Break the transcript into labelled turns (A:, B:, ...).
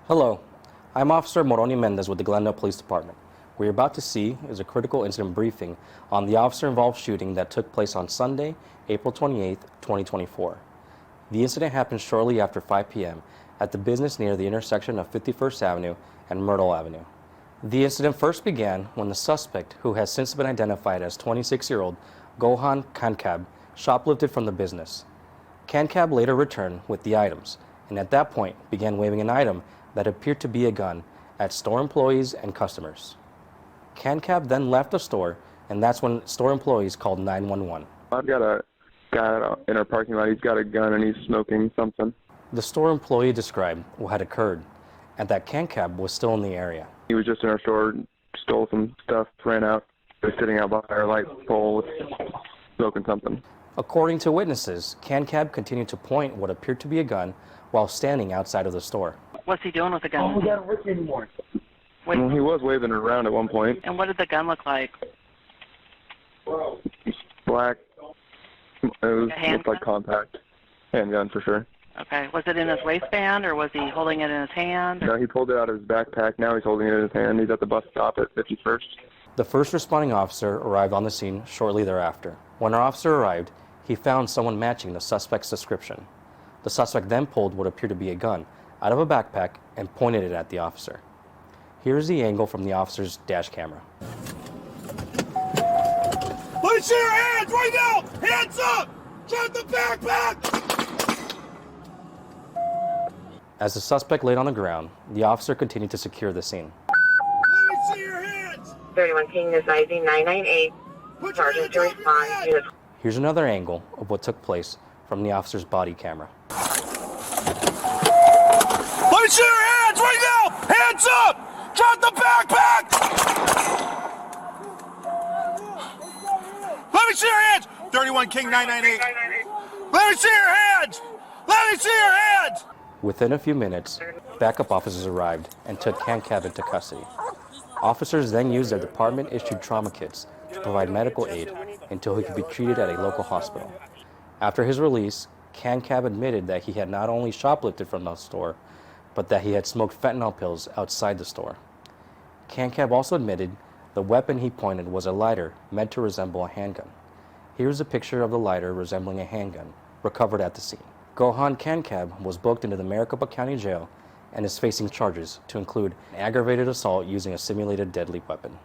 A: Hello, I'm Officer Moroni Mendez with the Glendale Police Department. What you're about to see is a critical incident briefing on the officer-involved shooting that took place on Sunday, April 28, 2024. The incident happened shortly after 5 p.m. at the business near the intersection of 51st Avenue and Myrtle Avenue. The incident first began when the suspect, who has since been identified as 26-year-old Gohan Kancab, shoplifted from the business. Kancab later returned with the items, and at that point began waving an item that appeared to be a gun at store employees and customers. Kancab then left the store, and that's when store employees called 911.
B: I've got a guy in our parking lot. He's got a gun and he's smoking something.
A: The store employee described what had occurred, and that Kancab was still in the area.
B: He was just in our store, stole some stuff, ran out. He was sitting out by our light pole smoking something.
A: According to witnesses, Kancab continued to point what appeared to be a gun while standing outside of the store.
C: What's he doing with the gun?
B: He was waving it around at one point.
C: And what did the gun look like?
B: Black. Looked like compact. Handgun for sure.
C: Okay. Was it in his waistband or was he holding it in his hand?
B: No, he pulled it out of his backpack. Now he's holding it in his hand. He's at the bus stop at 51st.
A: The first responding officer arrived on the scene shortly thereafter. When our officer arrived, he found someone matching the suspect's description. The suspect then pulled what appeared to be a gun out of a backpack and pointed it at the officer. Here is the angle from the officer's dash camera.
D: Let me see your hands right now! Hands up! Drop the backpack!
A: As the suspect laid on the ground, the officer continued to secure the scene.
D: Let me see your hands!
E: 31 King is ID 998.
D: Put your
E: Sergeant
D: hands
E: to
D: on your
E: respond.
D: head!
E: Unit
A: Here's another angle of what took place from the officer's body camera.
D: Let me see your hands right now! Hands up! Drop the backpack! Let me see your hands! 31 King 998. Let me see your hands! Let me see your hands!
A: Within a few minutes, backup officers arrived and took Kancab into custody. Officers then used their department-issued trauma kits to provide medical aid until he could be treated at a local hospital. After his release, Kancab admitted that he had not only shoplifted from the store, but that he had smoked fentanyl pills outside the store. Kancab also admitted the weapon he pointed was a lighter meant to resemble a handgun. Here's a picture of the lighter resembling a handgun recovered at the scene. Gohan Kancab was booked into the Maricopa County Jail and is facing charges to include aggravated assault using a simulated deadly weapon.